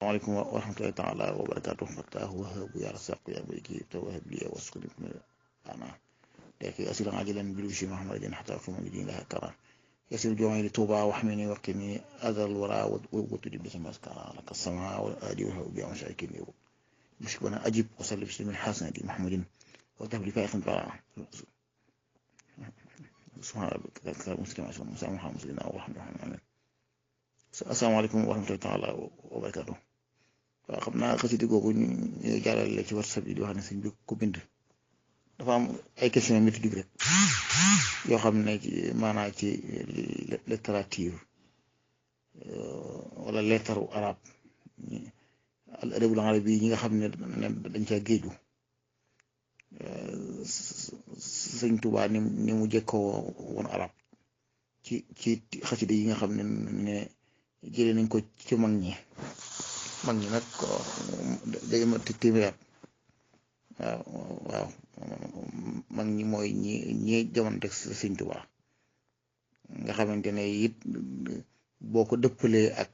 عليكم ورحمة الله تعالى وبركاته. فتاه وهاب يا رزاق يا ملكي توهب لي واسقني من أنا لكن أسير عاجلا بلوشي محمد حتى أكون من دين لها كرا يسير جوعي لتوبة واحميني وقني أذى الوراء وتجيب بسم أسكارا لك السماء والآدي وهاب يا مشاكل مش أنا أجيب وصلي بسم الحسن دي محمد وتهب لي فائق براء سبحان ربك مسلم عشان مسامحة مسلمين أو رحمة الله. السلام عليكم ورحمة الله تعالى وبركاته. waaw xam naa xasida googu ñu jàllale ci WhatsApp yi di wax ne sëñ bi ko bind dafa am ay question méthodique rek yoo xam ne ci maanaa ci littérature wala lettaru arab al adabul arabi yi ñi nga xam ne dañ ca géeju sëñ Tuubaa ni mu jekkoo woon arab ci xasida yi nga xam ne jëlee nañ ko ci mag ñi nag day ma téeméer waaw mag ñi mooy ñi jamono teg sëñ Tuubaa nga xamante ne it boo ko dëppalee ak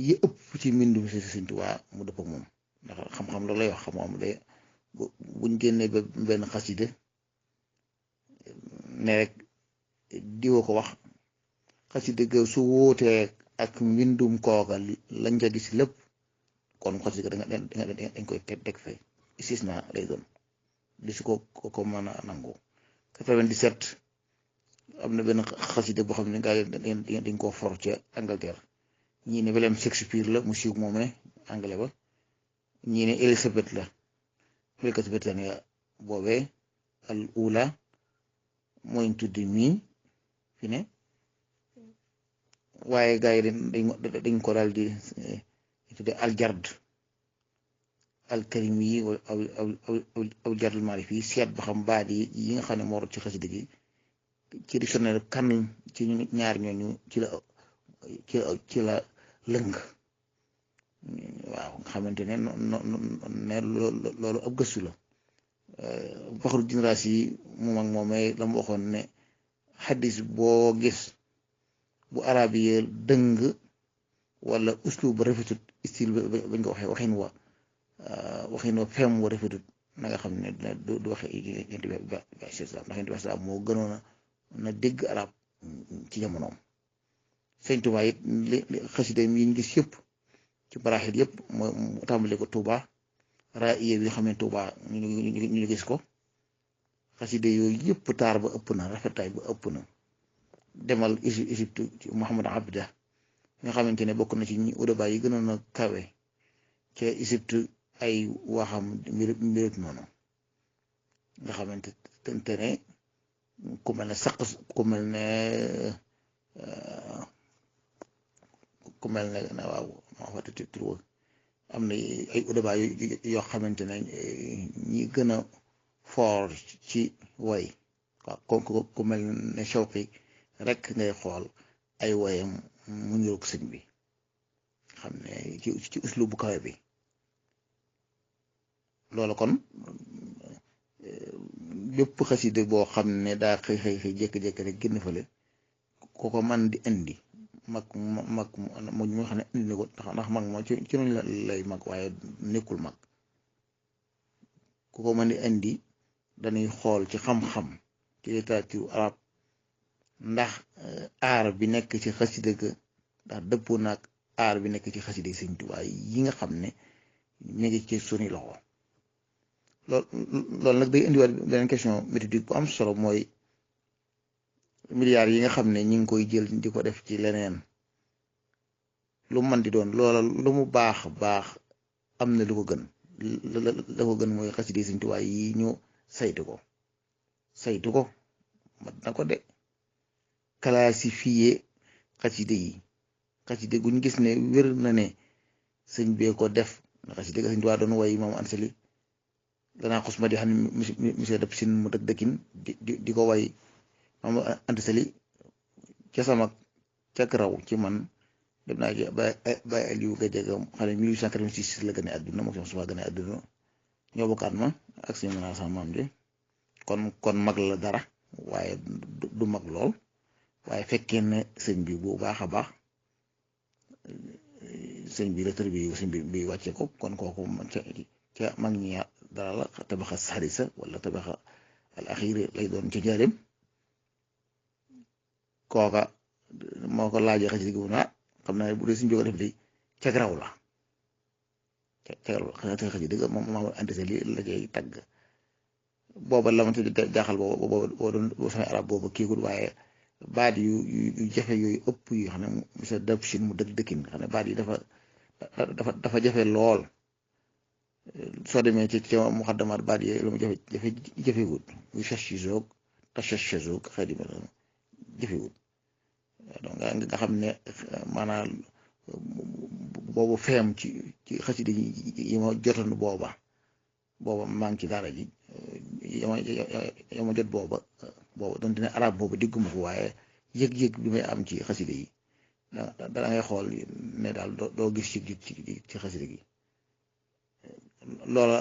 yi ëpp ci mbindum si sëñ Tuubaa mu dëpp ak moom ndax xam-xam loolu lay wax xam-xam day buñ génnee ba benn xasida ne rek diwa ko wax xasida ga su wóotee ak mbindum kooka lañ ca gis lépp kon xasida dañ koy teg fay isis na lay doon li su ko mën a nangu 97 am na benn xasida boo xam ne gaa yi dañ koo for ca Angleterre ñii ne William Shakespeare la mu siiw moomee anglais ba ñii ne Elizabeth la Britannia boobee al ula mooy tuddi mii fi ne waaye gaa yi dañ ko daal di tudde aljard alkarim yi aw jardul maarif yi seet ba xam baat yi nga xam ne moo rot ci xasida gi ci dictionnaire kan ci ñaar ñooñu ci la lëng waaw nga xamante ne loolu ab gëstu la baxru dinraas yi moom ak moomee la mu waxoon ne xaddis boo gis bu arab yi dëng wala uslub ba rafetut style bañ ko waxee waxin wa fem wa rafetut na nga xam ne du waxe yent bi islam ndax yent bi islam moo gënoon na dégg arab ci jamonoom. Sëñ Tuubaa it xasida yi ñu gis yëpp ci baraaxit yëpp moo tàmbale ko Touba raaya bi xam ne Touba ñu gis ko xasida yooyu yëpp taar ba ëpp na rafetaay ba ëpp na. demal Égypte ci Muhammad Abda nga xamante ne bokk na ci ñi udaba yi gënoon a kawe ca Égypte ay waxam mbirut noonu nga xamante ne ku mel ne saq ku mel ne waaw maa fàtte tur am na ay udaba yoo xamante ne ñi gën a fort ci way waaw ku mel ne Shawqi rek ngay xool ay woyam mu niroog sëñ bi xam ne ci uslu bu kawe bi loolu kon bépp xasida boo xam ne daa xëy jékki-jékki rek génn fale ko man di indi mag moo xam ne indi na ko ndax mag moo ci noonu lay mag waaye nekkul mag ku ko mën di indi dañuy xool ci xam-xam ci littérature arab ndax aar bi nekk ci xasida ga ndax dëppoo naag aar bi nekk ci xasida Sëñ Tuubaa yi nga xam ne ñu ngi ci sunu loxo loolu nag day indiwaat beneen question méthodique bu am solo mooy milliards yi nga xam ne ñu ngi koy jël di ko def ci leneen lu mën di doon loola lu mu baax am na lu ko gën la ko gën mooy xasida Sëñ Tuubaa yi ñu saytu ko mat na ko de classifié xasida guñ gis ne wér na ne sëñ bee ko def na xasida ga Sëñ Tuubaa doon way moom ansali danaa xus ma di xam ne monsieur dëpp sin mu dëkkin di ko way moom ansali ca sama cak raw ci man dem naa ci Baye Aliou Gadiaga xam ne 1886 la gane àdduna moom sama gane àdduna ñoo bokkaat ma ak suñu mën a sama maam ji kon mag la dara waaye du mag lool waaye fekkee ne sëñ bi bu baax a baax sëñ bi la tër bi sëñ bi wàcce ko kon kooku ca mag ñi dara la tabaxa sadisa wala tabaxa al axir lay doon ca jaareem kooka moo ko laajee xasida gi mu ne xam naa bu dee suñu jóge def day ca graw la ca graw la xasida gi moom maa andi sa li la cay tagg booba la ma ci jaaxal booba doon sama arab booba kiigul waaye baat yu jafe yooyu ëpp yi xam ne monsieur Dabchin mu dëkkin xam ne baat yi dafa jafe lool soo demee ci muxaddamaat baat yi lu mu jafewut muy chashizoog tachashizoog xëy na jafewut donc nga xam ne maanaam boobu feem ci xasida yi ma jotoon booba maa ngi ci daara ji yama jot booba donte ne arab boobu digguma ko waaye yëg-yëg bi may am ci xasida yi da ngay xool ne daal doo gis yëg-yëg ci xasida gi loola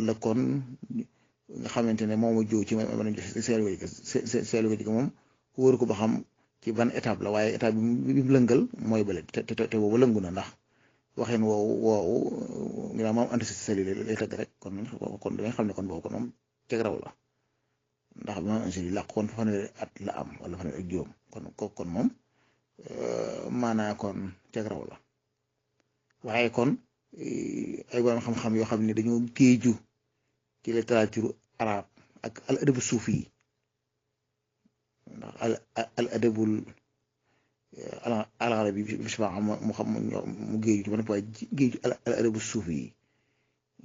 la kon nga xamante ne moom a jóo ci ma seelu ko moom wóoru ko ba xam ci ban étape la waaye étape bi mu lëngal mooy bële te boobu lëngu na ndax waxeen woowu ngi moom anti seli lay tëgg rek kon dangay xam ne kon boobu kon moom teg raw la ndax bi moom anseli làq kon fanweeri at la am wala fanweeri ak juróom kon moom maanaa kon teg raw la waaye kon ay borom xam-xam yoo xam ne dañoo géeju ci littérature arabe ak al adabu suufi yi ndax al adabul al arabi bi si mu xam mu géeju ci ba noppi waaye géeju al adabu suufi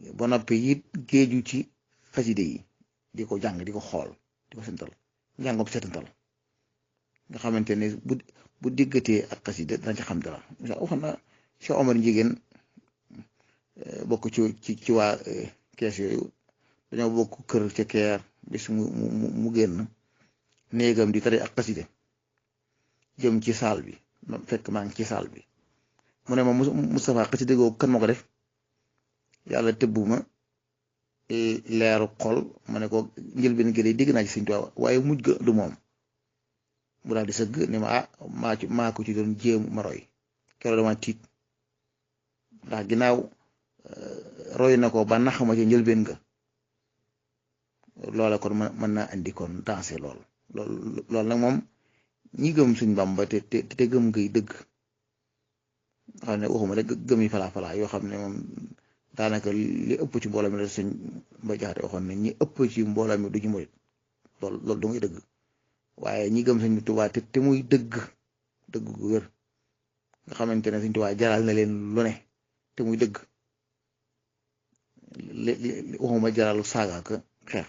yi ba noppi it géeju ci xaside yi di ko jàng di ko xool di ko setantal njàngom setantal nga xamante ne bu diggatee ak xaside dana ci xam dara waxoon na Cheikh Omar Njigéen bokk ci waa kees yooyu dañoo bokk kër ca keer bis mu génn néegam di tari ak xaside jëm ci saal bi fekk maa ngi ci saal bi mu ne ma Moustapha xaside googu kan ma ko def yàlla tëbbu ma leeru xol ma ne ko njëlbeen gi de dégg naa ci Sëñ Tuubaa waaye mujj ga du moom mu daal di sëgg ne ma maa ko ci doon jéem ma roy keroog dama tiit ndax ginnaaw roy na ko ba nax ma ci njëlbeen nga loola kon mën naa andi kon dansé loolu nag moom ñi gëm Sëñ Bàmba te gëm ngay dëgg xam ne waxuma rek gëm yi falaa yoo xam ne moom daanaka li ëpp ci mbooloo mi la Sëñ Mbay Jaxate waxoon ne ñi ëpp ci mbooloo mi du ñu murit loolu du muy dëgg waaye ñi gëm Sëñ Tuubaa te muy dëgg gu wér nga xamante ne Sëñ Tuubaa jaral na leen lu ne te muy dëgg waxuma jaralu saaga ka xeex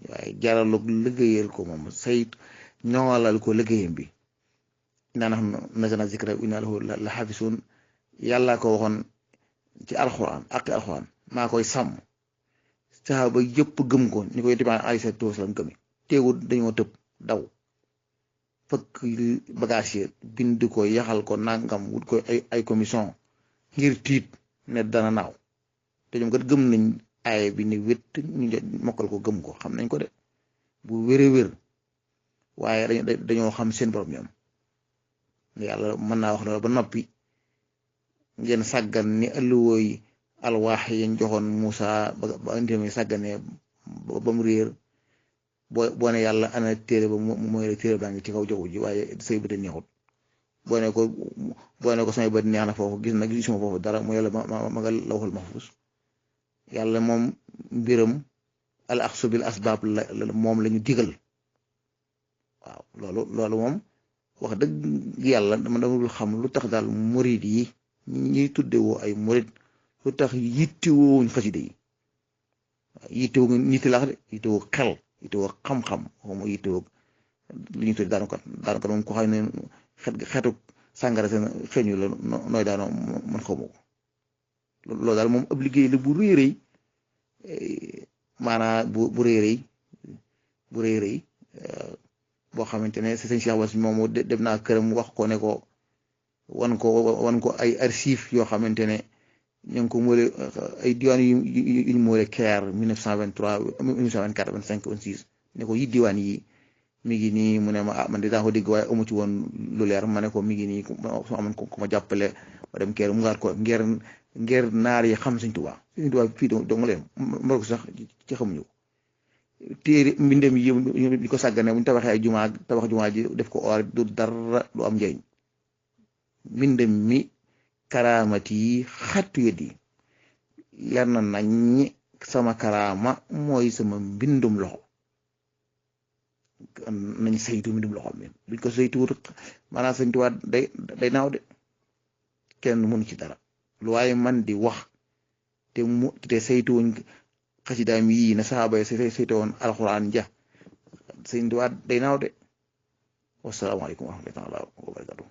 waaye jaralu liggéeyal ko moom sayt ñoŋalal ko liggéeyam bi innaa nahnu nazzalnaa zikra wa innaa lahu la xaafizuun yàlla ko waxoon ci alxuraan maa koy sàmm saxaaba yëpp gëm ko ni koy timaan alayhi salaatu wa salaam gëmi teewul dañoo tëb daw fëkk bagage yi bind ko yaxal ko nangam wut ko ay commission ngir tiit ne dana naaw te ñoom kat gëm nañ aaye bi ni wét ñu mokkal ko gëm ko xam nañ ko de bu wér waaye dañoo xam seen borom ñoom yàlla mën naa wax loolu ba noppi ngeen sàggan ni alluwooy alwaax yañ joxoon Moussa ba indee sàgganee ba mu réer boo ne yàlla ana téere ba mooy la téere baa ngi ci kaw jaww ji waaye say bët neexut boo ne ko samay bët neex na foofu gisuma foofu dara mu yàlla ma nga lawhul mahfuus yàlla moom mbiram al axsu bil asbaab la moom la ñu digal waaw loolu moom wax dëgg yàlla dama dul xam lu tax daal murid yi ñuy tuddewoo ay murid lu tax yittewuñ xasida yi yittewu nit laax de yittewu xel yittewu xam-xam xawma yittewu li ñu tudde daanaka moom ko xam ne xeetu sàngara seen xeeñu la nooy daanoo man xawma ko loolu daal moom ab liggéey la bu rëy maanaa bu rëy boo xamante ne sëñ Cheikh Bass moom dem naa këram wax ko ne ko wan ko ay archives yoo xamante ne ñu ngi ko moole ay diwaan yu ñu moole Caire 1923 1924 25 26 ne ko yi diwaan yi mi ngi nii mu ne ma ah man de daa ko dégg waaye amu ci woon lu leer ma ne ko mi ngi nii su amoon ku ma jàppale ma dem kër mu ngaat ko ngir naar yi xam Sëñ Tuubaa fii dong leen mbar ko sax ci xamuñu ko téere mbindam yi ñu ko sàggane bu ñu tabaxee ay tabax jumaa ji def ko or du dara du am njëriñ mbindam mi karaamati yi xattu yët yi leer na nañ sama karaama mooy sama mbindum loxo nañ saytu mbindum loxo mi buñ ko saytuwut maanaam Sëñ Tuubaa day naaw de kenn mënu ci dara lu waaye man di wax te saytuwuñ xasidaam yii na saxaaba yi saytu woon alxuraan ja Sëñ Tuubaa day naaw de wasalaamaaleykum wa rahmatullaahi wa barakaatuh